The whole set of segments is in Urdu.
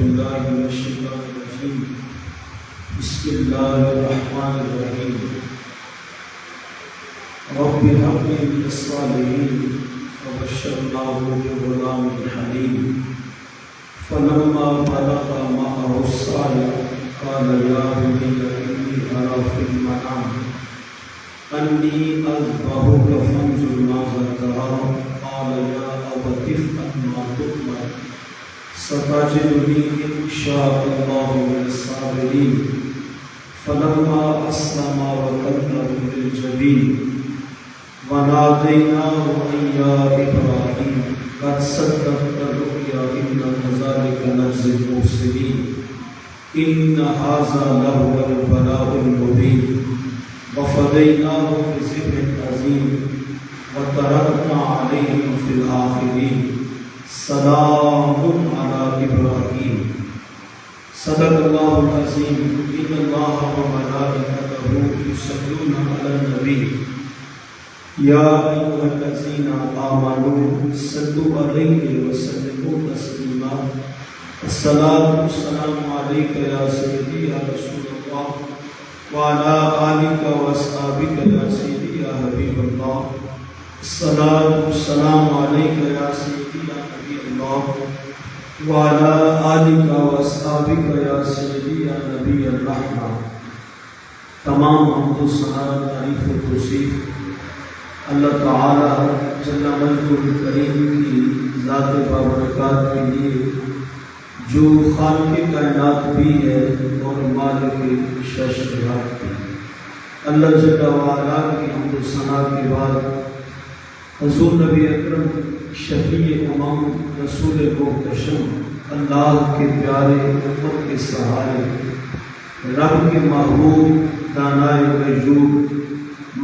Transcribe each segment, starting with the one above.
بالله من الشيطان الرجيم بسم الله الرحمن الرحيم رب هب لي من الصالحين فبشرناه بغلام حليم فلما بلغ معه السعي قال يا بني إني أرى في المنام أني أذبحك فانظر ماذا ترى قال يا أبت افعل ما تؤمر ستجدني إن شاء الله من الصابرين فلما أسلم وتله للجبين وناديناه أن يا إبراهيم قد صدقت الرؤيا إنا كذلك نجزي المحسنين إن هذا لهو البلاء المبين وفديناه بذبح عظيم وتركنا عليهم في الآخرين سلام على إبراهيم صدق الله العظيم إن الله وملائكته يصلون على النبي يا أيها الذين آمنوا صلوا عليه وسلموا تسليما الصلاة والسلام عليك يا سيدي يا رسول الله وعلى آلك وأصحابك يا سيدي يا حبيب الله الصلاة والسلام عليك يا سيدي يا نبي الله وعلى آلك وأصحابك يا سيدي يا نبی الرحمہ۔ تمام حمد و ثنا تعریف و توصیف اللہ تعالی جل مجدہ الکریم کی ذات بابرکات کے لیے جو خالق کائنات بھی ہے اور مالک ششرات بھی۔ اللہ جل وعلا کی حمد و ثنا کے بعد حضور نبی اکرم شفیع امم رسول محتشم اللہ کے پیارے امت کے سہارے رب کے محبوب دانائے غیور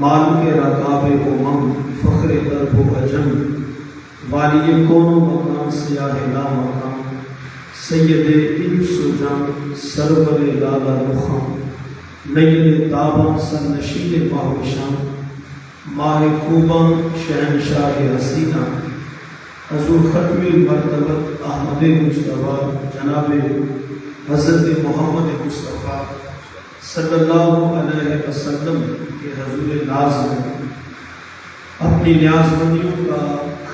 مالک رقاب امم فخر عرب و عجم والی کون و مکان سیاہ لا مقام سید انس و جان سرور لالا رخام نیر تاباں سرنشین باہوشاں ماہ خوباں شہنشاہ حسینہ حضور ختم المرتبت احمد مصطفیٰ جناب حضرت محمد مصطفیٰ صلی اللہ علیہ وسلم کے حضور ناز میں اپنی نیاز مندیوں کا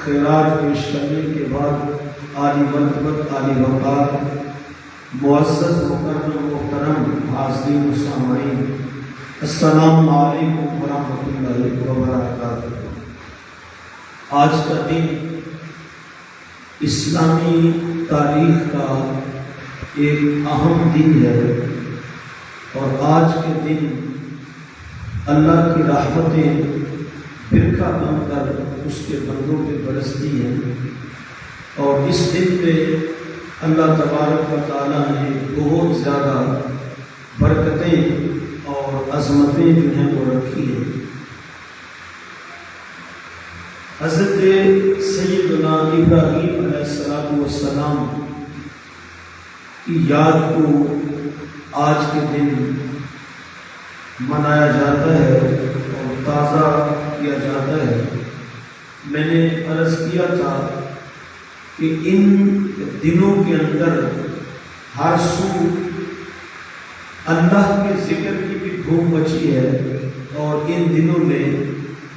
خیرات پیش کرنے کے بعد عالی مرتبت عالی وقار معزز مکرم محترم حاضرین و سامعین السلام علیکم ورحمۃ اللہ وبرکاتہ۔ آج کا دن اسلامی تاریخ کا ایک اہم دن ہے اور آج کے دن اللہ کی رحمتیں برکھا بن کر اس کے بندوں پہ برستی ہیں اور اس دن پہ اللہ تبارک و تعالیٰ نے بہت زیادہ برکتیں اور عظمتیں جو ہیں وہ رکھی ہیں۔ حضرت سیدنا ابراہیم علیہ السلام کی یاد کو آج کے دن منایا جاتا ہے اور تازہ کیا جاتا ہے۔ میں نے عرض کیا تھا کہ ان دنوں کے اندر ہر سو اللہ کے ذکر کی بھی دھوم مچی ہے اور ان دنوں میں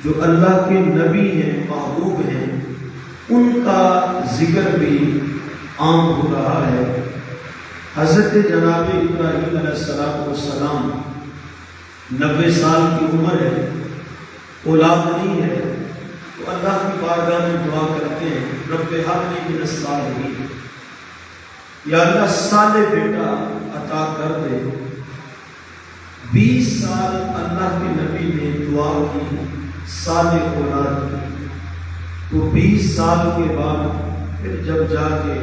جو اللہ کے نبی ہیں محبوب ہیں ان کا ذکر بھی عام ہو رہا ہے۔ حضرت جناب ابراہیم علیہ السلام 90 سال کی عمر ہے، اولاد نہیں ہے، تو اللہ کی بارگاہ میں دعا کرتے ہیں رب ہب لی من الصالحین، یا اللہ صالح بیٹا عطا کر دے۔ 20 سال اللہ کے نبی نے دعا کی صالح اولاد کی، تو 20 سال کے بعد پھر جب جا کے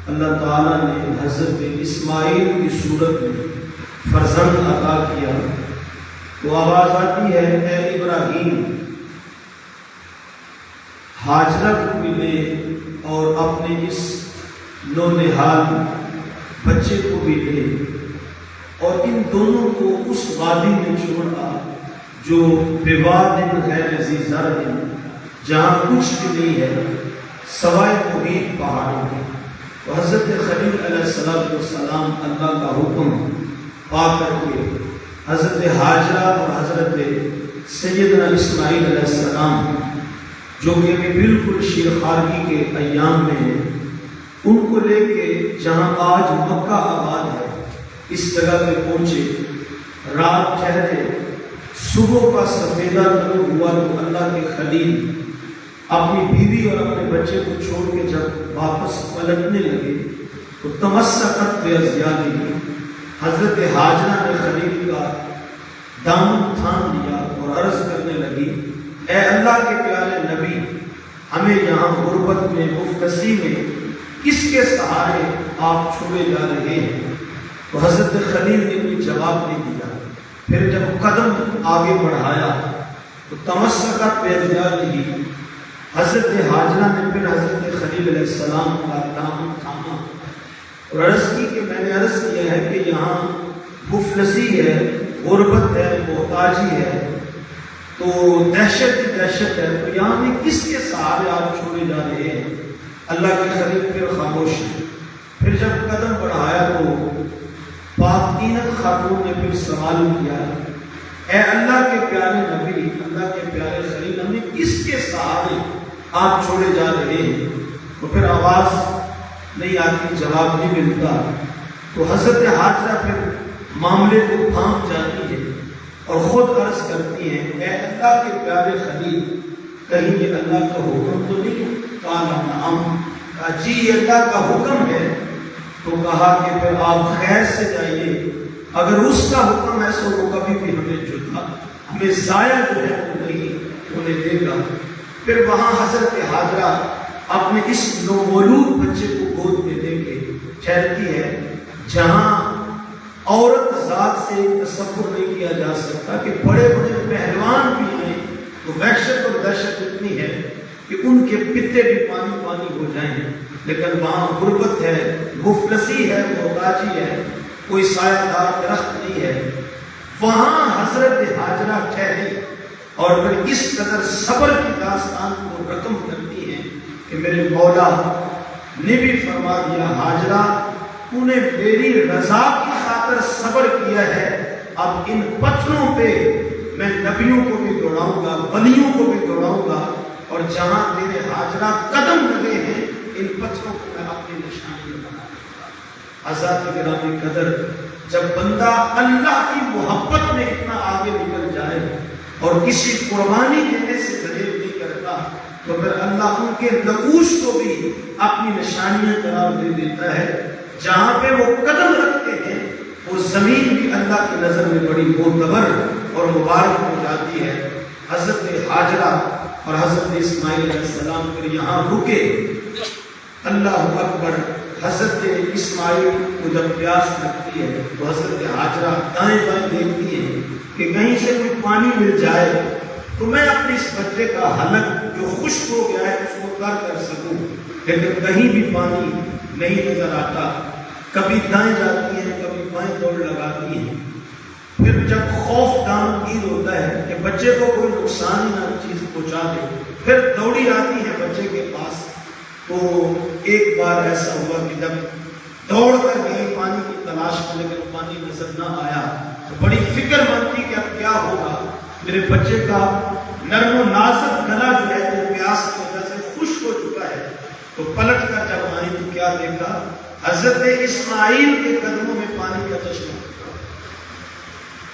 اللہ تعالیٰ نے حضرت اسماعیل کی صورت میں فرزند عطا کیا تو آواز آتی ہے اے ابراہیم ہاجرہ کو بھی لے اور اپنے اس نونہال بچے کو بھی لے اور ان دونوں کو اس وادی میں چھوڑا جو بواد غیر ذی زرع جہاں کچھ بھی نہیں ہے سوائے محیط پہاڑوں کے، تو حضرت خلیل علیہ السلام اللہ کا حکم پا کر کے حضرت حاجرہ اور حضرت سیدنا اسماعیل علیہ السلام جو کہ بالکل شیرخارگی کے ایام میں ہیں، ان کو لے کے جہاں آج مکہ آباد ہے اس جگہ پہ پہنچے، رات ٹھہرے، صبح کا سفیدہ طلوع ہوا تو اللہ کے خلیل اپنی بیوی اور اپنے بچے کو چھوڑ کے جب واپس پلٹنے لگے تو تمسکت بِأَزْیَادِهِ، حضرت حاجرہ نے خلیل کا دامن تھام لیا اور عرض کرنے لگی، اے اللہ کے پیارے نبی، ہمیں یہاں غربت میں مفلسی میں کس کے سہارے آپ چھوڑے جا رہے ہیں؟ تو حضرت خلیل نے کوئی جواب نہیں دیا۔ پھر جب قدم آگے بڑھایا تو تمسکت بِأَزْیَادِهِ، حضرت حاجرہ نے پھر حضرت خلیل علیہ السلام کا دامن تھاما اور عرض کی کہ میں نے عرض کیا ہے کہ یہاں مفلسی ہے، غربت ہے، محتاجی ہے، تو دہشت ہی دہشت ہے، تو یہاں میں کس کے سہارے آپ چھوڑے جا رہے ہیں؟ اللہ کے خلیل پھر خاموش ہے۔ پھر جب قدم بڑھایا تو پاک تینت خاتون نے پھر سوال کیا، اے اللہ کے پیارے نبی، اللہ کے پیارے خلیل، ہمیں کس کے سہارے آپ چھوڑے جا رہے ہیں؟ تو پھر آواز نہیں آتی، جواب نہیں ملتا، تو حضرت حاجرہ پھر معاملے کو تھام جاتی ہے اور خود عرض کرتی ہیں، اے اللہ کے پیارے خلیل، کہیں یہ اللہ کا حکم تو نہیں؟ کہا نعم، کہا جی یہ اللہ کا حکم ہے۔ تو کہا کہ پھر آپ خیر سے جائیے، اگر اس کا حکم ہے سو وہ کبھی بھی ہمیں جدا، ہمیں ضائع جو ہے وہ نہیں ہونے دے گا۔ پھر وہاں حضرت حاجرہ اپنے اس نومولود بچے کو گود میں لے کے ٹھہرتی ہے، جہاں عورت ذات سے تصور نہیں کیا جا سکتا کہ بڑے بڑے پہلوان بھی ہیں تو وحشت اور دہشت اتنی ہے کہ ان کے پتے بھی پانی پانی ہو جائیں، لیکن وہاں غربت ہے، مفلسی ہے، محتاجی ہے، کوئی سایہ دار درخت نہیں ہے۔ وہاں حضرت حاجرہ ٹھہری اور پھر اس قدر صبر کی داستان کو رقم کرتی ہیں کہ میرے مولا نے بھی فرما دیا، حاجرہ تو نے میری رضا کی خاطر صبر کیا ہے، اب ان پتھروں پہ میں نبیوں کو بھی دوڑاؤں گا، ولیوں کو بھی دوڑاؤں گا، اور جہاں میرے حاجرہ قدم لگے ہیں ان پتھروں کو میں اپنی نشانی بنا دوں گا۔ حضرات گرامی قدر، جب بندہ اللہ کی محبت میں اتنا آگے نکل جائے اور کسی قربانی دینے سے دریغ نہیں کرتا تو پھر اللہ ان کے نقوش کو بھی اپنی نشانیاں قرار دے دیتا ہے۔ جہاں پہ وہ قدم رکھتے ہیں وہ زمین بھی اللہ کی نظر میں بڑی معتبر اور مبارک ہو جاتی ہے۔ حضرت حاجرہ اور حضرت اسماعیل علیہ السلام پھر یہاں رکے، اللہ اکبر۔ حضرت اسماعیل کو جب پیاس لگتی ہے تو حضرت حاجرہ دائیں بائیں دیکھتی ہے کہ کہیں سے کوئی پانی مل جائے تو میں اپنے اس بچے کا حلق جو خشک ہو گیا ہے اس کو کر سکوں، لیکن کہیں بھی پانی نہیں نظر آتا۔ کبھی دائیں جاتی ہیں، کبھی بائیں دوڑ لگاتی ہیں۔ پھر جب خوف دامگیر ہوتا ہے کہ بچے کو کوئی نقصان ہی نہ چیز پہنچا دے، پھر دوڑی آتی ہے بچے کے پاس۔ تو ایک بار ایسا ہوا کہ جب دوڑ کر گئی پانی کی تلاش کرنے کے پانی نظر نہ آیا تو بڑی فکر مند تھی کہ اب کیا ہوگا، میرے بچے کا نرم و نازک گلا جو ہے وہ پیاس کی وجہ سے خشک ہو چکا ہے۔ تو پلٹ کر جب آئی تو کیا دیکھا، حضرت اسماعیل کے قدموں میں پانی کا چشمہ۔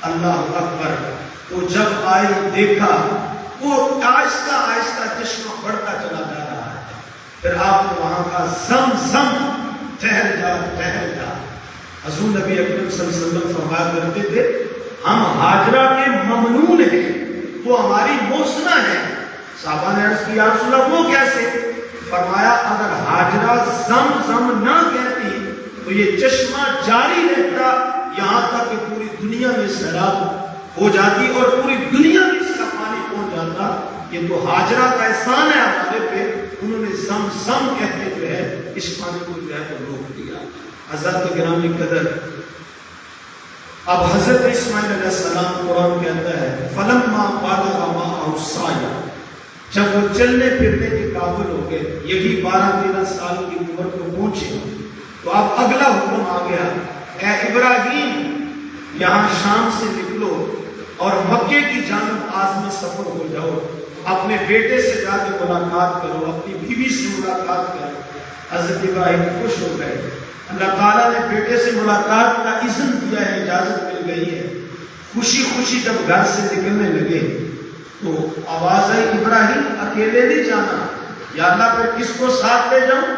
اللہ اکبر۔ تو جب آئی دیکھا وہ آہستہ آہستہ چشمہ بڑھتا چلا جا رہا ہے۔ پھر آپ نے وہاں کا زم زم ٹھہر جا ٹھہر جا۔ حضور نبی اکرم صلی اللہ علیہ وسلم فرمایا کرتے تھے، ہم حاجرہ کے ممنون ہیں، وہ ہماری موسنا ہے۔ صحابہ نے عرض کیا یا رسول اللہ وہ کیسے؟ فرمایا اگر حاجرہ زم زم نہ کہتی تو یہ چشمہ جاری رہتا یہاں تک کہ پوری دنیا میں سیلاب ہو جاتی اور پوری دنیا میں اس کا پانی پہنچ جاتا۔ یہ تو حاجرہ کا احسان ہے ہمارے پہ، انہوں نے زم زم کہتے جو ہے اس پانی کو جو ہے تو روک دیا۔ حضرت گرامی قدر، اب حضرت اسماعیل علیہ السلام، قرآن کہتا ہے فلما بالغ معه السعی، جب وہ چلنے پھرنے کے قابل ہو گئے، یہی 12-13 سال کی عمر کو پہنچے تو اب اگلا حکم آ گیا، اے ابراہیم یہاں شام سے نکلو اور مکے کی جانب آج میں سفر ہو جاؤ، اپنے بیٹے سے جا کے ملاقات کرو، اپنی بیوی سے ملاقات کرو۔ حضرت ابراہیم خوش ہو گئے، اللہ تعالیٰ نے بیٹے سے ملاقات کا اذن دیا ہے، اجازت مل گئی ہے۔ خوشی خوشی جب گھر سے نکلنے لگے تو آواز آئی، ابراہیم اکیلے نہیں جانا، یا اللہ پھر کس کو ساتھ لے جاؤں؟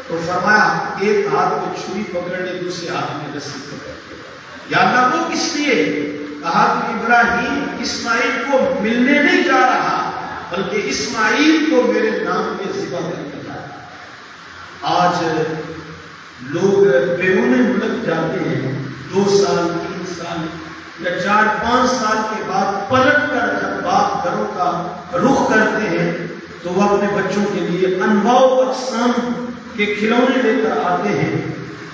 تو فرمایا ایک ہاتھ میں چھری پکڑنے، دوسرے ہاتھ میں رسی پکڑ۔ یا اللہ وہ کس لیے؟ کہا کہ ابراہیم اسماعیل کو ملنے نہیں جا رہا، بلکہ اسماعیل کو میرے نام پہ ذبح کرنے جا رہا۔ آج لوگ بیرون ملک جاتے ہیں، 2 سال 3 سال یا 4-5 سال کے بعد پلٹ کر جب باپ گھروں کا رخ کرتے ہیں تو وہ اپنے بچوں کے لیے انواع و اقسام کے کھلونے لے کر آتے ہیں۔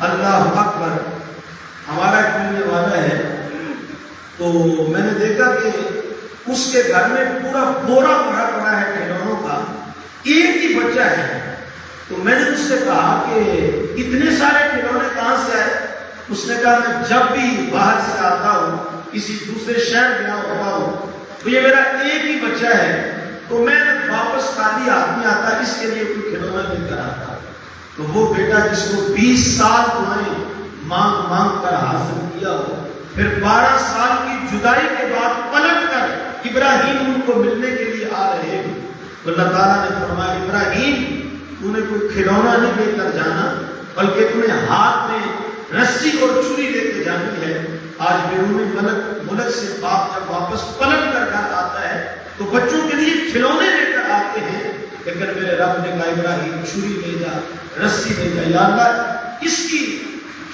اللہ اکبر، ہمارا ایک ملنے والا ہے تو میں نے دیکھا کہ اس کے گھر میں پورا بورا بھرا پڑا ہے کھلونوں کا، ایک ہی بچہ ہے۔ تو میں نے اس سے کہا کہ اتنے سارے کھلونے کہاں سے آئے؟ اس نے کہا میں جب بھی باہر سے آتا ہوں، کسی دوسرے شہر گیا ہوتا ہوں تو یہ میرا ایک ہی بچہ ہے، تو میں واپس خالی ہاتھ نہیں آتا، اس کے لیے کوئی کھلونا لے کر آتا۔ تو وہ بیٹا جس کو 20 سال دعائیں مانگ مانگ کر حاصل کیا ہو، پھر 12 سال کی جدائی کے بعد پلٹ کر ابراہیم ان کو ملنے کے لیے آ رہے ہیں، تو اللہ تعالیٰ نے فرمایا ابراہیم تو نے کوئی کھلونا نہیں لے کر جانا، بلکہ تمہیں ہاتھ میں رسی اور چھری لے کے جانی ہے۔ آج بیرون ملک سے باپ جب واپس پلٹ کر گھر آتا ہے تو بچوں کے لیے کھلونے لے کر آتے ہیں، لیکن میرے رب نے کہا ابراہیم چھری لے جا، رسی لے جا۔ یا اللہ اس کی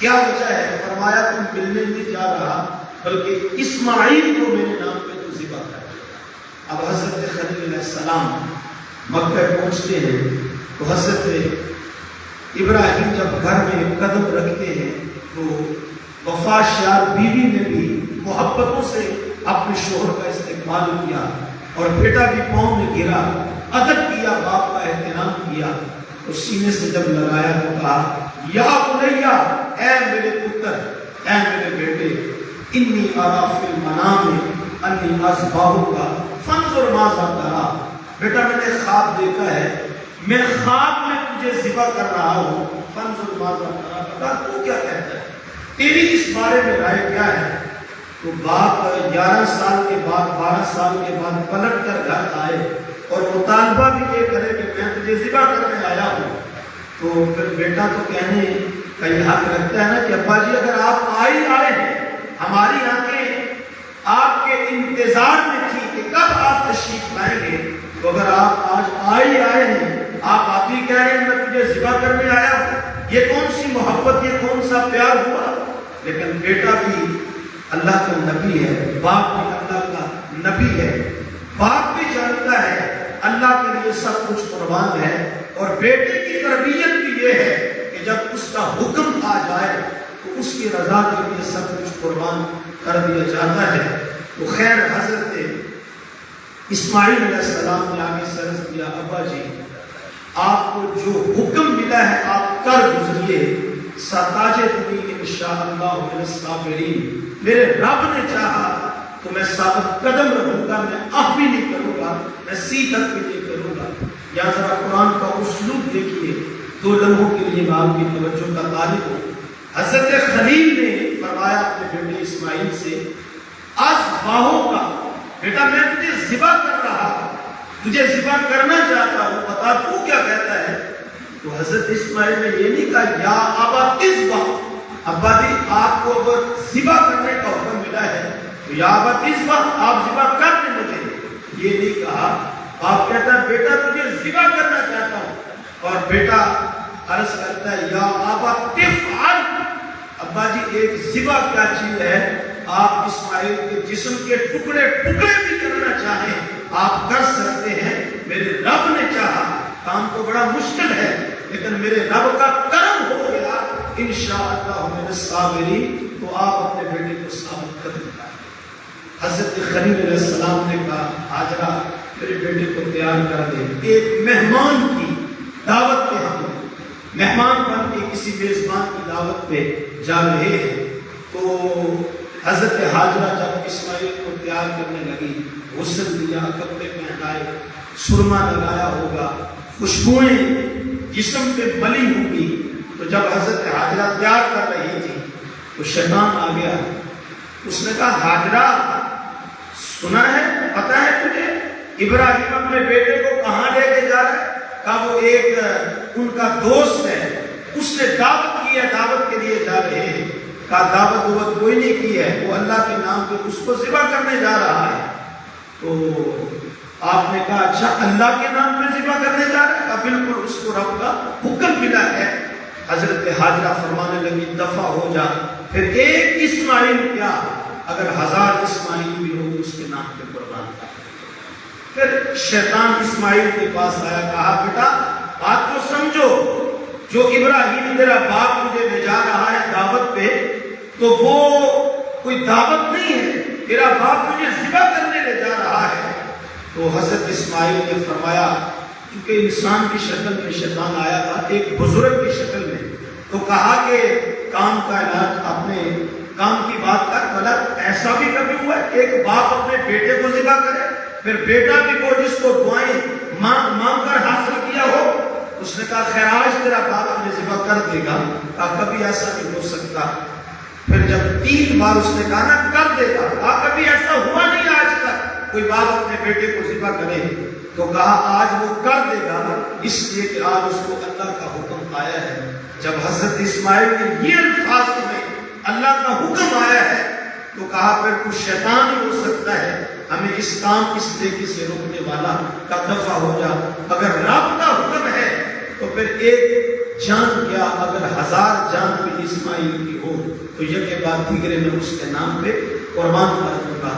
کیا وجہ ہے؟ فرمایا تم ملنے نہیں جا رہا، بلکہ اسماعیل کو میرے نام پہ تو ذبح کر۔ اب حضرت خلیل علیہ السلام مکہ پہنچتے ہیں تو حضرت ابراہیم جب گھر میں قدم رکھتے ہیں تو وفاشیار بیوی نے بھی محبتوں سے اپنے شوہر کا استقبال کیا اور بیٹا بھی پاؤں میں گرا، ادب کیا، باپ کا احترام کیا، تو سینے سے جب لگایا تو کہا یا بنیا، اے میرے پتر، اے میرے بیٹے، انی ارا فی المنام انی اذبحک فانظر ماذا ترا۔ بیٹا میں نے خواب دیکھا ہے، میں خواب میں تجھے ذبح کر رہا ہوں، فانظر ماذا ترا، بتا تو کیا کہتا ہے، تیری اس بارے میں رائے کیا ہے؟ تو باپ 11 سال کے بعد 12 سال کے بعد پلٹ کر گھر آئے اور مطالبہ بھی یہ کرے کہ میں تجھے ذبح کرنے آیا ہوں، تو پھر بیٹا تو کہنے کا یہ حق رکھتا ہے نا کہ ابا جی اگر آپ آئے ہیں، ہماری آنکھیں آپ کے انتظار میں تھی کہ کب آپ تشریف لائیں گے، تو اگر آپ آج آئے ہیں، آپ ہی کہہ رہے ہیں میں تجھے ذبح کرنے آیا ہوں، یہ کون سی محبت، یہ کون سا پیار ہوا؟ لیکن بیٹا بھی اللہ کا نبی ہے، باپ بھی اللہ کا نبی ہے، باپ بھی جانتا ہے اللہ کے لیے سب کچھ قربان ہے، اور بیٹے کی تربیت بھی یہ ہے کہ جب اس کا حکم آ جائے تو اس کی رضا کے لیے سب کچھ قربان کر دیا جاتا ہے۔ تو خیر حضرت اسماعیل علیہ السلام نے آگے سرز دیا، ابا جی آپ کو جو حکم ملا ہے آپ کر گزریے، ستاجدنی انشاءاللہ من الصابرین، میرے رب نے چاہا تو میں ثابت قدم رہوں گا، میں آہ بھی نہیں کروں گا، میں سیدھت بھی نہیں کروں گا۔ یا ذرا قرآن کا اسلوب دیکھیے، 2 لمحوں کے لیے میں آپ کی توجہ کا طالب ہوں۔ حضرت خلیل نے فرمایا اپنے بیٹے اسماعیل سے، اذبحک کا، بیٹا میں تجھے ذبح کر رہا ہوں، تجھے ذبح کرنا چاہتا ہوں، بتا تو کیا کہتا ہے؟ تو حضرت اسماعیل نے یہ نہیں کہا یا ابا اذبح، ابا جی آپ کو اگر ذبح کرنے کا حکم ملا ہے تو یا ابا اذبح، آپ ذبح کر دیں مجھے، یہ نہیں کہا۔ باپ کہتا ہے بیٹا تجھے ذبح کرنا چاہتا ہوں، اور بیٹا عرض کرتا ہے یا ابا تفعل، ابا جی ایک ذبح کیا چیز ہے، آپ اسماعیل کے جسم کے ٹکڑے ٹکڑے بھی کرنا چاہیں آپ کر سکتے ہیں، میرے رب نے چاہا، کام تو بڑا مشکل ہے لیکن میرے رب کا کرم ہو گیا، انشاءاللہ من الصابرین، تو آپ اپنے بیٹے کو ثابت کر دیں۔ حضرت خلیل علیہ السلام نے کہا ہاجرہ میرے بیٹے کو تیار کر دے، ایک مہمان کی دعوت کے ہم مہمان بن کے کسی میزبان کی دعوت پہ جا رہے ہیں تو حضرت حاجرہ جب اسماعیل کو تیار کرنے لگی، غسل دیا، کپڑے پہنائے، سرما لگایا ہوگا، خوشبوئیں جسم پہ ملی ہوں گی، تو جب حضرت حاجرہ تیار کر رہی تھی تو شیطان آ گیا. اس نے کہا حاجرہ سنا ہے، پتا ہے تجھے ابراہیم اپنے بیٹے کو کہاں لے کے جا رہا ہے؟ کہا وہ ایک ان کا دوست ہے، اس نے دعوت کی ہے، دعوت کے لیے جا رہے ہیں. کہا دعوت کوئی نہیں کی ہے، وہ اللہ کے نام پہ اس کو ذبح کرنے جا رہا ہے. تو آپ نے کہا اچھا اللہ کے نام پہ ذبح کرنے جا رہا ہے؟ کہا بالکل اس کو رب کا حکم ملا ہے. حضرت حاجرہ فرمانے لگی دفع ہو جا، پھر ایک اسماعیل کیا اگر 1000 اسماعیل بھی ہو اس کے نام پہ قربان کر. پھر شیطان اسماعیل کے پاس آیا، کہا بیٹا بات کو سمجھو، جو ابراہیم تیرا باپ مجھے لے جا رہا ہے دعوت پہ، تو وہ کوئی دعوت نہیں ہے، تیرا باپ مجھے ذبح کرنے لے جا رہا ہے. تو حضرت اسماعیل نے فرمایا، کیونکہ انسان کی شکل میں شیطان آیا تھا ایک بزرگ کی شکل میں، تو کہا کہ کام کا علاج اپنے کام کی بات کر. غلط ایسا بھی کبھی ہوا ہے ایک باپ اپنے بیٹے کو ذبح کرے، پھر بیٹا بھی وہ جس کو دعائیں مانگ کر حاصل کیا ہو. اس نے کہا خیر آج تیرا باپ مجھے ذبح کر دے گا. کہا کبھی ایسا نہیں ہو سکتا. پھر جب 3 بار اس نے کہا نا کر دے گا، کہا کبھی ایسا ہوا نہیں آج تک کوئی باپ اپنے بیٹے کو ذبح کرے. تو کہا آج وہ کر دے گا، اس لیے کہ آج اس کو اللہ کا حکم آیا ہے. جب حضرت اسماعیل نے یہ الفاظ میں اللہ کا حکم آیا ہے تو کہا پھر کچھ شیطان ہی ہو سکتا ہے ہمیں اس کام اس طریقے سے روکنے والا. کا دفع ہو جا، اگر رب کا حکم ہے تو پھر ایک جان کیا اگر 1000 جان بھی اسماعیل کی ہو تو یکے بعد دیگرے میں اس کے نام پہ قربان کر دوں گا.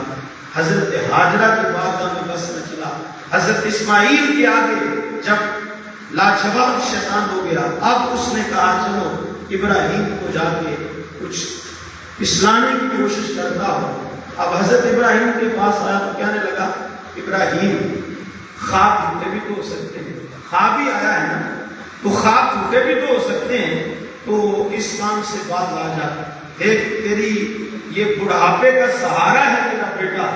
حضرت حاجرہ کے بارگاہ میں بس نہ چلا، حضرت اسماعیل کے آگے جب لاجواب شیطان ہو گیا. اب اس نے کہا چلو ابراہیم کو جا کے کچھ پسلانے کی کوشش کرتا ہوں. اب حضرت ابراہیم کے پاس آیا تو کہنے لگا ابراہیم خواب جھوٹے بھی تو ہو سکتے ہیں، خواب ہی آیا ہے نا تو خواب جھوٹے بھی تو ہو سکتے ہیں، تو اس کام سے باز آ جا. ایک تیری یہ بڑھاپے کا سہارا ہے تیرا بیٹا،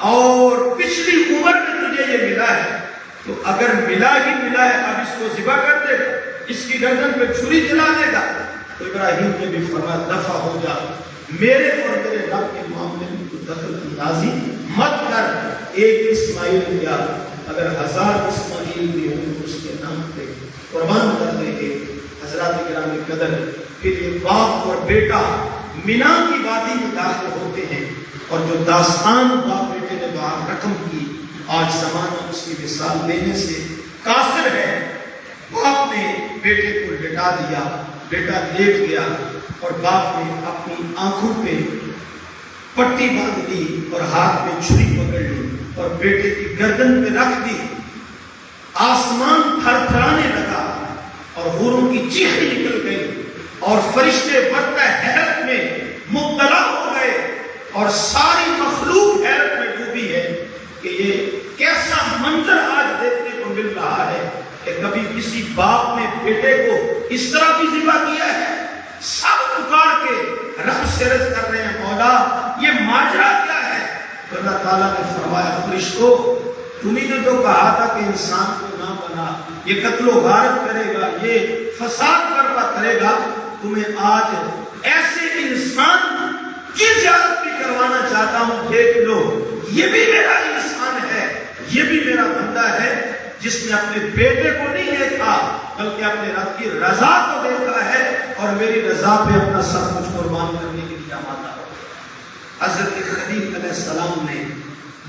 اور پچھلی عمر میں تجھے یہ ملا ہے، تو اگر ملا ہی ملا ہے اب اس کو ذبح کر دے گا، اس کی گردن پہ چھری چلا دے گا. تو ابراہیم نے بھی فرمایا دفع ہو جا، میرے اور میرے رب کے معاملے میں تو دخل اندازی مت کر. ایک اسماعیل کیا اگر 1000 اسماعیل بھی ہوں اس کے نام پہ قربان کر دیں گے. حضرات کرام قدر، پھر یہ باپ اور بیٹا مینا کی وادی میں داخل ہوتے ہیں، اور جو داستان باپ بیٹے نے باہر رقم کی آج زمانہ اس کی مثال لینے سے قاصر ہے. باپ نے بیٹے کو لٹا دیا، بیٹا لیٹ گیا اور باپ نے اپنی آنکھوں پہ پٹی باندھ دی اور ہاتھ میں چھری پکڑ لی اور بیٹے کی گردن پہ رکھ دی. آسمان تھر تھرانے لگا اور حوروں کی چیخیں نکل گئی اور فرشتے برتہ حیرت میں مبتلا ہو گئے اور ساری مخلوق حیرت میں ڈوبی ہے کہ یہ کیسا منظر آج دیکھنے کو مل رہا ہے کہ کبھی کسی باپ نے بیٹے کو اس طرح بھی ذبح کیا ہے. سب پکار کے رب سے عرض کر رہے ہیں مولا یہ ماجرا کیا ہے. تو اللہ تعالیٰ نے فرمایا فرشتوں تمہیں نے تو کہا تھا کہ انسان کو نہ بنا، یہ قتل و غارت کرے گا، یہ فساد برپا کرے گا. تمہیں آج ایسے انسان کی زیارت بھی کروانا چاہتا ہوں، دیکھ لو یہ بھی میرا انسان ہے، یہ بھی میرا بندہ ہے جس نے اپنے بیٹے کو نہیں دیکھا بلکہ اپنے رب کی رضا کو دیکھا ہے اور میری رضا پہ اپنا سب کچھ قربان کرنے کے لیے آمادہ ہو. حضرت خلیل علیہ السلام نے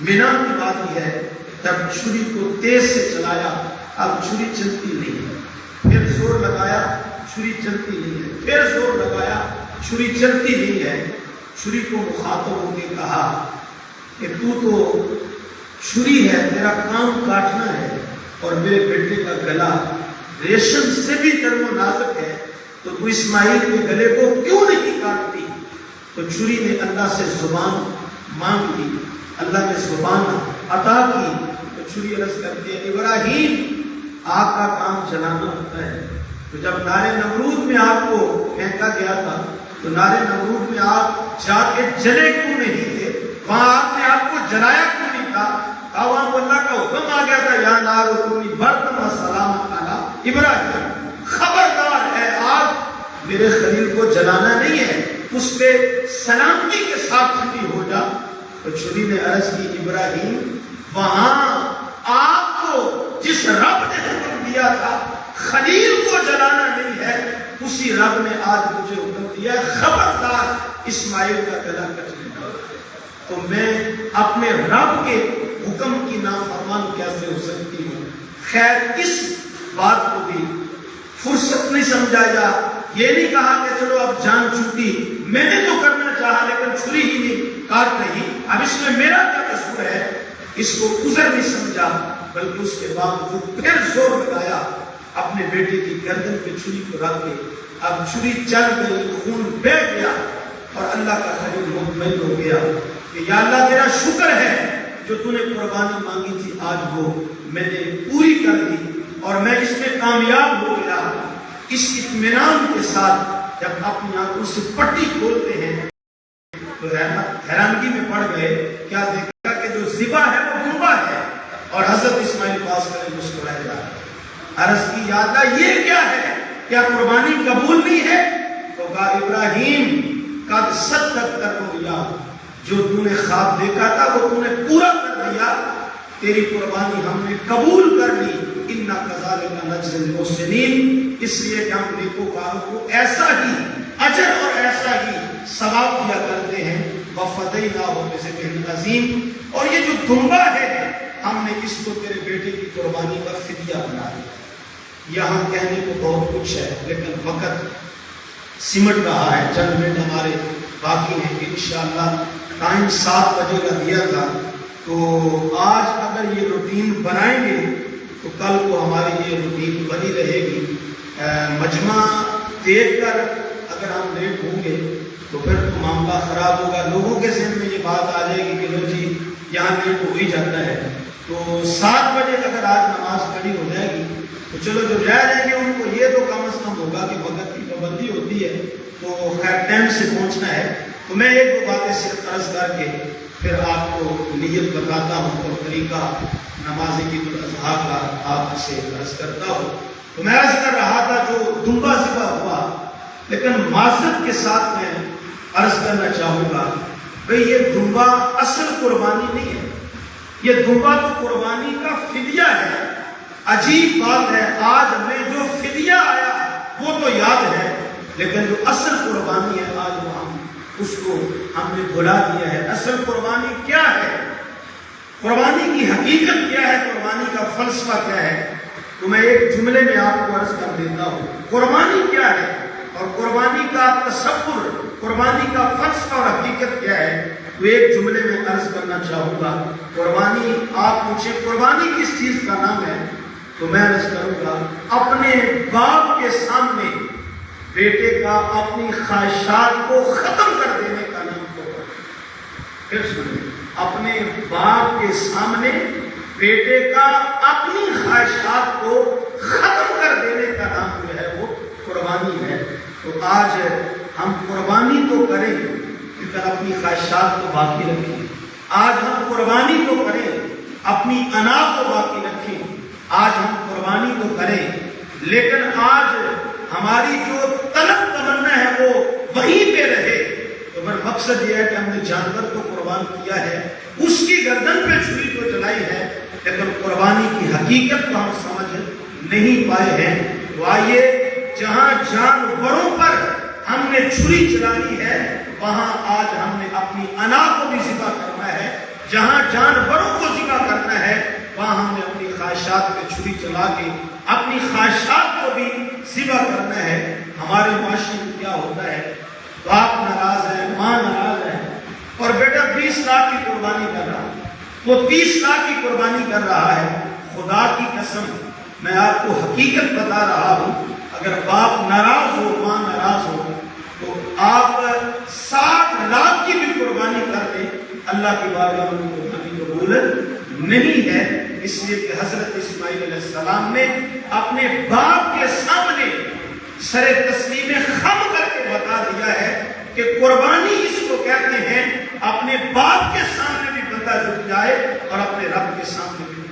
مینا کی وادی ہے جب چھری کو تیز سے چلایا، اب چھری چلتی نہیں ہے، پھر زور لگایا چھری چلتی نہیں ہے، پھر زور لگایا چھری چلتی نہیں ہے. چھری کو مخاطب ہو کے کہا کہ تو چھری ہے، تیرا کام کاٹنا ہے اور میرے بیٹے کا گلا ریشم سے بھی نرم و نازک ہے، تو تو اسماعیل کے گلے کو کیوں نہیں کاٹتی. تو چھری نے اللہ سے زبان مانگ لی، اللہ نے زبان عطا کی. تو چھری عرض کرتے ہیں ابراہیم آگ کا کام جلانا ہوتا ہے، تو جب نار نمرود میں آگ کو پھینکا گیا تھا تو نار نمرود میں آگ جا کے جلے کیوں نہیں تھے؟ وہاں آپ نے آپ کو جلایا کیوں نہیں تھا؟ وہاں کو اللہ کا حکم آ گیا تھا یا نار کونی بردن و سلام علی ابراہیم، خبردار ہے آگ میرے خلیل کو جلانا نہیں ہے، اس پہ سلامتی کے ساتھ ٹھنڈی ہو جا۔ تو چھری نے عرض کی ابراہیم وہاں آگ کو جس رب نے حکم دیا تھا خلیل کو جلانا نہیں ہے، اسی رب نے آج مجھے حکم دیا ہے خبردار اسماعیل کا گلا کٹ لینا۔ تو میں اپنے رب کے حکم کی نافرمان کیسے ہو سکتی ہوں؟ خیر اس بات کو بھی فرصت نہیں سمجھا، یا یہ نہیں کہا کہ چلو اب جان چھوٹی، میں نے تو کرنا چاہا لیکن چھری ہی نہیں کاٹ رہی، اب اس میں میرا کیا قصور ہے، اس کو عذر نہیں سمجھا، بلکہ اس کے بعد وہ پھر زور لگایا اپنے بیٹے کی گردن پہ چھری کو رکھ کے۔ اب چھری چل گئی، خون بہہ گیا، اور اللہ کا خلیل مطمئن ہو گیا کہ یا اللہ تیرا شکر ہے جو تو نے قربانی مانگی تھی آج وہ میں نے پوری کر دی اور میں اس میں کامیاب ہو گیا۔ اس اطمینان کے ساتھ جب اپنی آنکھوں سے پٹی کھولتے ہیں تو حیرانگی میں پڑ گئے، کیا دیکھا کہ جو ذبح ہے وہ دمبا ہے، اور حضرت اسماعیل پاس کرے مسکرائے جا رہے۔ عرض کی یا اللہ یہ کیا ہے، کیا قربانی قبول نہیں ہے؟ تو کہا ابراہیم قد صدقت الرؤیا، جو تو نے خواب دیکھا تھا وہ تو نے پورا کر دیا، تیری قربانی ہم نے قبول کر لی۔ اِنَّا كَذَلِكَ نَجْزِي الْمُحْسِنِينَ، اس لیے کہ ہم نیکوکاروں کو ایسا ہی اجر اور ایسا ہی ثواب دیا کرتے ہیں۔ وَفَدَيْنَاهُ بِذِبْحٍ عَظِيمٍ، اور یہ جو دمبا ہے ہم نے اس کو تیرے بیٹے کی قربانی کا فدیہ بنا دیا۔ یہاں کہنے کو بہت کچھ ہے لیکن وقت سمٹ رہا ہے، چند منٹ ہمارے باقی ہیں۔ انشاءاللہ ٹائم 7 بجے کا دیا تھا، تو آج اگر یہ روٹین بنائیں گے تو کل کو ہماری یہ روٹین بنی رہے گی۔ مجمع دیکھ کر اگر ہم لیٹ ہوں گے تو پھر تو معاملہ خراب ہوگا، لوگوں کے ذہن میں یہ بات آ جائے گی کہ لو جی یہاں لیٹ ہو ہی جاتا ہے۔ تو 7 بجے اگر آج نماز کھڑی ہو جائے گی تو چلو جو رہ جائیں گے ان کو یہ تو کم از کم ہوگا کہ وقت کی پابندی ہوتی ہے تو خیر ٹائم سے پہنچنا ہے۔ تو میں ایک دو باتیں صرف عرض کر کے پھر آپ کو نیت بتاتا ہوں اور طریقہ نماز عید الاضحیٰ کا آپ سے عرض کرتا ہوں۔ تو میں عرض کر رہا تھا جو دمبا ذبح ہوا، لیکن معذرت کے ساتھ میں عرض کرنا چاہوں گا بھئی یہ دمبا اصل قربانی نہیں ہے، یہ دمبا تو قربانی کا فدیہ ہے۔ عجیب بات ہے، آج ہمیں جو فدیہ آیا وہ تو یاد ہے لیکن جو اصل قربانی ہے آج وہ اس کو ہم نے بھلا دیا ہے۔ اصل قربانی کیا ہے، قربانی کی حقیقت کیا ہے، قربانی کا فلسفہ کیا ہے، تو میں ایک جملے میں آپ کو عرض کر دیتا ہوں قربانی کیا ہے اور قربانی کا تصور، قربانی کا فلسفہ اور حقیقت کیا ہے۔ تو ایک جملے میں عرض کرنا چاہوں گا، قربانی آپ پوچھیں قربانی کس چیز کا نام ہے تو میں عرض کروں گا اپنے باپ کے سامنے بیٹے کا اپنی خواہشات کو ختم کر دینے کا نام قربانی۔ پھر سنیں، اپنے باپ کے سامنے بیٹے کا اپنی خواہشات کو ختم کر دینے کا نام جو ہے وہ قربانی ہے۔ تو آج ہم قربانی تو کریں لیکن اپنی خواہشات کو باقی رکھیں۔ آج ہم قربانی تو کریں اپنی انا کو باقی رکھیں۔ آج ہم قربانی تو کریں لیکن آج ہماری جو طلب تمنا ہے وہ وہیں پہ رہے۔ تو پھر مقصد یہ ہے کہ ہم نے جانور کو قربان کیا ہے، اس کی گردن پہ چھری کو چلائی ہے، لیکن قربانی کی حقیقت کو ہم سمجھ نہیں پائے ہیں۔ تو آئیے جہاں جانوروں پر ہم نے چھری چلانی ہے وہاں آج ہم نے اپنی انا کو بھی ذبح کرنا ہے، جہاں جانوروں کو ذبح کرنا ہے وہاں ہم نے اپنی خواہشات پہ چھری چلا کے اپنی خواہشات کو بھی ذبح کرنا ہے۔ ہمارے معاشرے میں کیا ہوتا ہے، باپ ناراض ہے، ماں ناراض ہے اور بیٹا 20 لاکھ کی قربانی کر رہا ہے، وہ 30 لاکھ کی قربانی کر رہا ہے۔ خدا کی قسم میں آپ کو حقیقت بتا رہا ہوں، اگر باپ ناراض ہو، ماں ناراض ہو تو آپ 60 لاکھ کی بھی قربانی کر دیں، اللہ کی بارگاہ میں قربانی قبول نہیں ہے۔ اس لیے کہ حضرت اسماعیل علیہ السلام نے اپنے باپ کے سامنے سر تسلیم خم کر کے بتا دیا ہے کہ قربانی اس کو کہتے ہیں اپنے باپ کے سامنے بھی بندہ جھک جائے اور اپنے رب کے سامنے بھی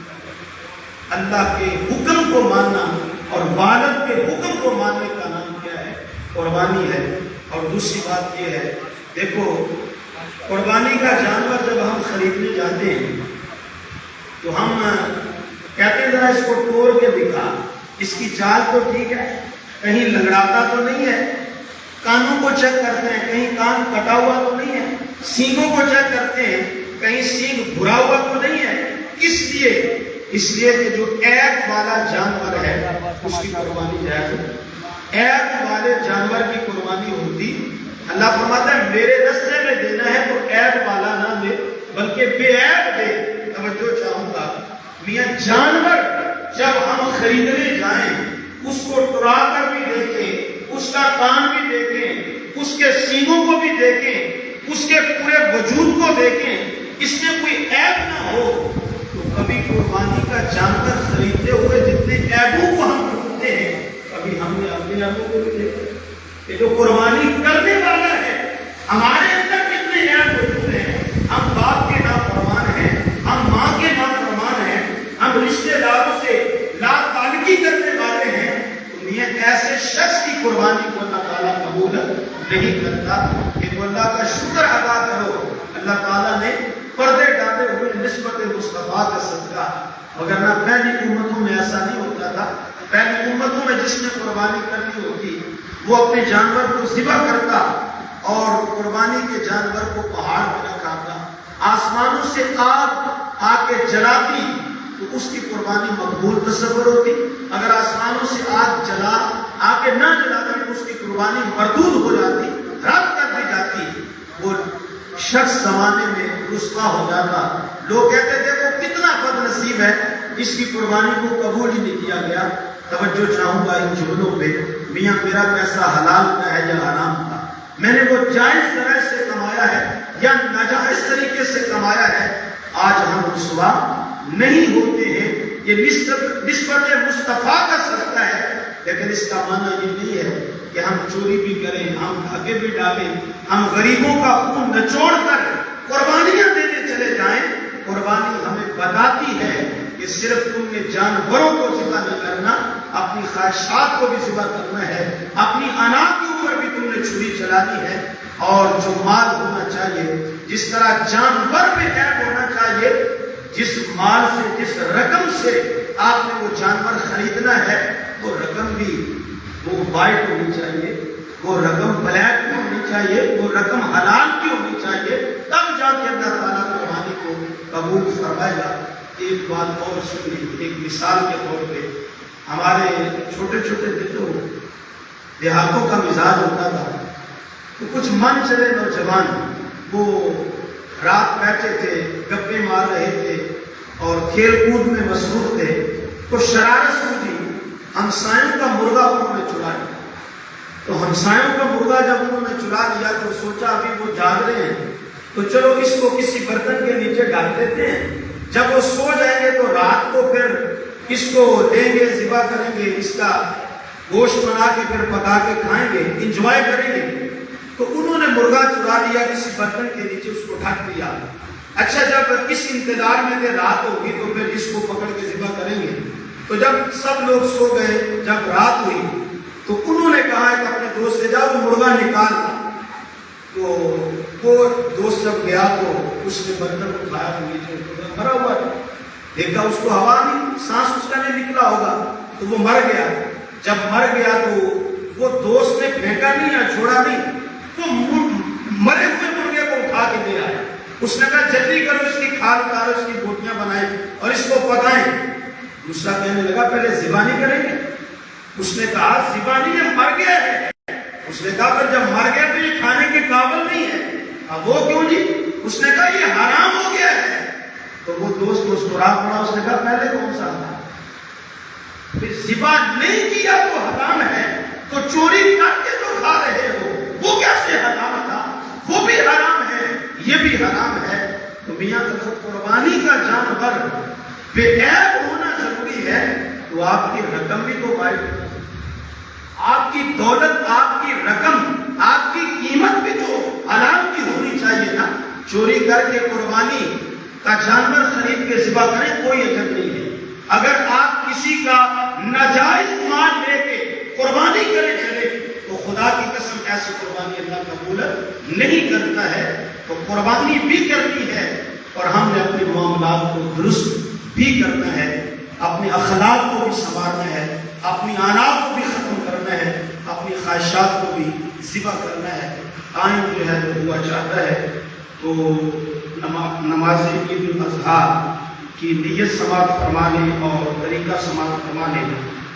اللہ کے حکم کو ماننا اور والد کے حکم کو ماننے کا نام کیا ہے؟ قربانی ہے۔ اور دوسری بات یہ ہے، دیکھو قربانی کا جانور جب ہم خریدنے جاتے ہیں تو ہم کہتے ہیں ذرا اس کو توڑ کے دکھا، اس کی چال تو ٹھیک ہے، کہیں لنگڑاتا تو نہیں ہے، کانوں کو چیک کرتے ہیں کہیں کان کٹا ہوا تو نہیں ہے، سینگوں کو چیک کرتے ہیں کہیں سینگ بھرا ہوا تو نہیں ہے۔ کس لیے؟ اس لیے کہ جو عیب والا جانور ہے اس کی قربانی جائز ہے۔ عیب والے جانور کی قربانی ہوتی، اللہ فرماتا ہے میرے رستے میں دینا ہے تو عیب والا نہ دے بلکہ بے عیب دے۔ توجہ چاہوں گا، میاں جانور جب ہم خریدنے جائیں اس کو ٹرا کر بھی دیکھیں، اس کا کان بھی دیکھیں، اس کے سینگوں کو بھی دیکھیں، اس کے پورے وجود کو دیکھیں، اس میں کوئی عیب نہ ہو تو کبھی قربانی کا جانور خریدتے ہوئے جتنے عیبوں کو ہم ڈھونڈتے ہیں کبھی ہم نے اپنے عیبوں کو بھی دیکھا کہ جو قربانی کرنے والا ہے ہمارے اندر کتنے عیب موجود ہیں۔ ہم باپ کے نافرمان ہیں، ہم ماں کے نافرمان ہیں، ہم رشتہ داروں سے لاطالقی کرنے والے ہیں، تو میاں ایسے شخص کی قربانی کو اللہ تعالیٰ قبول نہیں کرتا۔ کہ تو اللہ کا شکر ادا کرو، اللہ تعالیٰ نے پردے ڈالے ہوئے نسبت مصطفیٰ کا صدقہ، مگر نہ پہلی امتوں میں ایسا نہیں ہوتا تھا۔ پہلی امتوں میں جس نے قربانی کرنی ہوتی وہ اپنے جانور کو ذبح کرتا اور قربانی کے جانور کو پہاڑ پہ رکھاتا، آسمانوں سے آگ آ کے جلاتی تو اس کی قربانی مقبول تصور ہوتی، اگر آسمانوں سے آگ جلا آ کے نہ جلاتی تو اس کی قربانی مردود ہو جاتی، رد کر دی جاتی، وہ شخص زمانے میں رسوا ہو جاتا۔ لوگ کہتے تھے وہ کتنا بد نصیب ہے، اس کی قربانی کو قبول ہی نہیں کیا گیا۔ توجہ چاہوں گا ان جملوں پہ، میاں میرا پیسہ حلال کا ہے یا حرام کا، میں نے وہ جائز طرح سے کمایا ہے یا ناجائز طریقے سے کمایا ہے، آج ہم رسوا نہیں ہوتے ہیں۔ یہ نسبت مصطفیٰ کا صدقہ ہے، لیکن اس کا معنی یہ نہیں ہے کہ ہم چوری بھی کریں، ہم دھاگے بھی ڈالیں، ہم غریبوں کا خون نچوڑ کر قربانیاں دینے چلے جائیں۔ قربانی ہمیں بتاتی ہے کہ صرف تم نے جانوروں کو ذبح نہیں کرنا، اپنی خواہشات کو بھی ذبح کرنا ہے، اپنی انا کے اوپر بھی تم نے چھری چلانی ہے، اور جو مال ہونا چاہیے، جس طرح جانور میں عیب ہونا چاہیے، جس مال سے جس رقم سے آپ نے وہ جانور خریدنا ہے وہ رقم بھی وہ وائٹ ہونی چاہیے، وہ رقم بلیک بھی ہونی چاہیے، وہ رقم حلال کی ہونی چاہیے، تب جا کے اللہ تعالیٰ قربانی کو قبول فرمائے گا۔ ایک بات اور سنی، ایک مثال کے طور پہ، ہمارے چھوٹے چھوٹے بچوں دیہاتوں کا مزاج ہوتا تھا، تو کچھ من چلے نوجوان وہ رات بیٹھے تھے، گپے مار رہے تھے اور کھیل کود میں مصروف تھے، تو شرارت سوچی ہمسایوں کا مرغا انہوں نے چرا لیا۔ تو ہمسایوں کا مرغا جب انہوں نے چرا لیا تو سوچا ابھی وہ جاگ رہے ہیں تو چلو اس کو کسی برتن کے نیچے ڈال دیتے ہیں، جب وہ سو جائیں گے تو رات کو پھر اس کو لیں گے، ذبح کریں گے، اس کا گوشت بنا کے پھر پکا کے کھائیں گے، انجوائے کریں گے۔ تو انہوں نے مرغا چرا لیا کسی برتن کے نیچے، اس کو ڈھک دیا۔ اچھا جب اس انتظار میں کہ رات ہوگی تو پھر اس کو پکڑ کے ذبح کریں گے، تو جب سب لوگ سو گئے، جب رات ہوئی تو انہوں نے کہا کہ اپنے دوست سے جاؤ وہ مرغا نکال۔ تو وہ دوست جب گیا تو اس نے برتن اٹھایا تو نیچے مرا ہوا تھا، دیکھا اس کو ہوا نہیں، سانس اس کا نہیں نکلا ہوگا، تو وہ مر گیا۔ جب مر گیا تو وہ دوست نے پھینکا نہیں یا چھوڑا نہیں، وہ مرے ہوئے مرغے کو اٹھا کے دے آیا۔ اس نے کہا جلدی کرو، اس کی کھال اتارو، اس کی بوٹیاں بنائیں اور اس کو پکائیں۔ دوسرا کہنے لگا پہلے ذبح نہیں کریں گے؟ اس نے کہا ذبح نہیں ہے، مر گیا ہے۔ اس نے کہا پر جب مر گیا تو یہ کھانے کے قابل نہیں ہے۔ اب وہ کیوں جی؟ اس نے کہا یہ حرام ہو گیا ہے۔ تو وہ دوست مسکرا پڑا، اس نے کہا پہلے کون سا تھا؟ ذبح نہیں کیا تو حرام ہے، تو چوری کر کے تو کھا رہے ہو، وہ کیسے حرام تھا؟ وہ بھی حرام ہے، یہ بھی حرام ہے۔ تو میاں اگر قربانی کا جانور بے عیب ہونا ضروری ہے تو آپ کی رقم بھی تو وائٹ، آپ کی دولت، آپ کی رقم، آپ کی قیمت بھی جو حلال کی ہونی چاہیے نا، چوری کر کے قربانی کا جانور خرید کے ذبح کریں کوئی اجر نہیں ہے۔ اگر آپ کسی کا ناجائز مال لے کے قربانی کرے چلے تو خدا کی قسم ایسی قربانی اللہ قبول نہیں کرتا ہے۔ تو قربانی بھی کرنی ہے اور ہم نے اپنے معاملات کو درست بھی کرنا ہے، اپنے اخلاق کو بھی سنوارنا ہے، اپنی آنا کو بھی ختم کرنا ہے، اپنی خواہشات کو بھی ذبح کرنا ہے۔ آئین جو ہے وہ دعا چاہتا ہے تو نماز عید الاضحیٰ کی نیت سماعت فرما لیں اور طریقہ سماعت فرما لیں،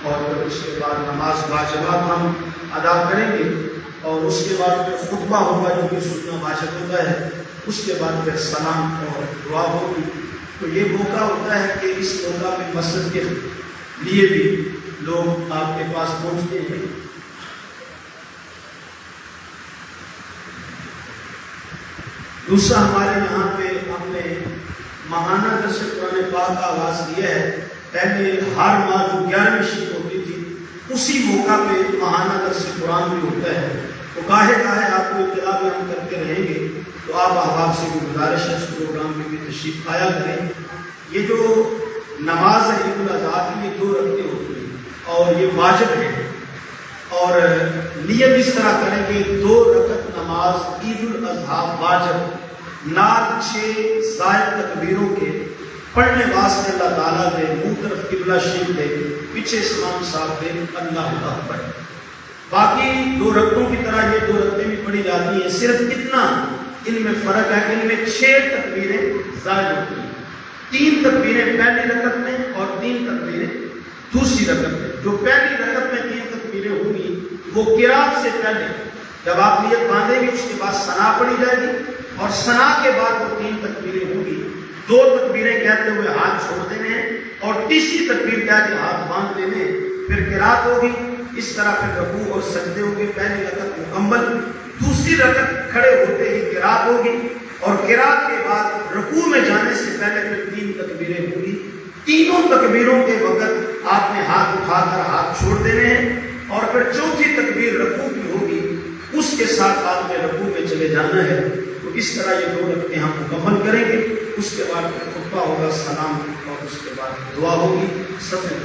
اور پھر اس کے بعد نماز واجبات ہم ادا کریں گے، اور اس کے بعد پھر خطبہ ہوگا جو کہ سننا واجب ہوتا ہے، اس کے بعد پھر سلام اور دعا ہوگی۔ تو یہ موقع ہوتا ہے کہ اس موقع میں مسجد کے لیے بھی لوگ آپ کے پاس پہنچتے ہیں۔ دوسرا ہمارے یہاں پہ ہم نے ماہانہ درس قرآن پاک کا آغاز کیا ہے۔ پہلے ہر ماہ جو 11ویں شب ہوتی تھی اسی موقع پہ ماہانہ درس قرآن بھی ہوتا ہے، تو گاہے گاہے آپ کو اطلاع بھی ہم کرتے رہیں گے، تو آپ احباب سے بھی گزارش ہے اس پروگرام میں بھی تشریف آیا کریں۔ یہ جو نماز ہے عید الاضحیٰ کی یہ 2 رکعتیں ہوتی ہیں اور یہ واجب ہے، اور نیت اس طرح کریں کہ 2 رکعت نماز عید الاضحیٰ واجب نال 6 زائد تکبیروں کے پڑھنے واسطے اللہ تعالیٰ دے منہ طرف قبلہ شریف دے پیچھے اسلام صاحب دے اللہ اکبر۔ باقی 2 رکعتوں کی طرح یہ 2 رکعتیں بھی پڑھی جاتی ہیں، صرف اتنا ان میں فرق ہے کہ ان میں 6 تکبیریں زائد ہوتی ہیں، 3 تکبیریں پہلی رکعت میں اور 3 تکبیریں دوسری رکعت میں۔ جو پہلی رکعت میں 3 تکبیریں ہوں گی وہ قرات سے پہلے جب آپ نیت باندھیں گے اس کے بعد ثنا پڑھی جائے گی، اور ثنا کے بعد وہ 3 تکبیریں ہوں گی، 2 تکبیریں کہتے ہوئے ہاتھ چھوڑ دینے ہیں اور تیسری تکبیر کہہ کے ہاتھ باندھ دینے ہیں، پھر قرات ہوگی۔ اس طرح پھر رکوع اور سجدے ہوں گے، پہلی رکعت مکمل، دوسری رکعت کھڑے ہوتے ہی قرات ہوگی، اور قرات کے بعد رکوع میں جانے سے پہلے پھر 3 تکبیریں ہوں گی۔ تینوں تکبیروں کے وقت آپ نے ہاتھ اٹھا کر ہاتھ چھوڑ دینے ہیں، اور پھر چوتھی تکبیر رکوع کی ہوگی، اس کے ساتھ آپ نے رکوع میں چلے جانا ہے۔ تو اس طرح یہ 2 رکعتیں ہم مکمل کریں گے، اس کے بعد پھر خطبہ ہوگا، سلام، اور اس کے بعد دعا ہوگی۔ سب نے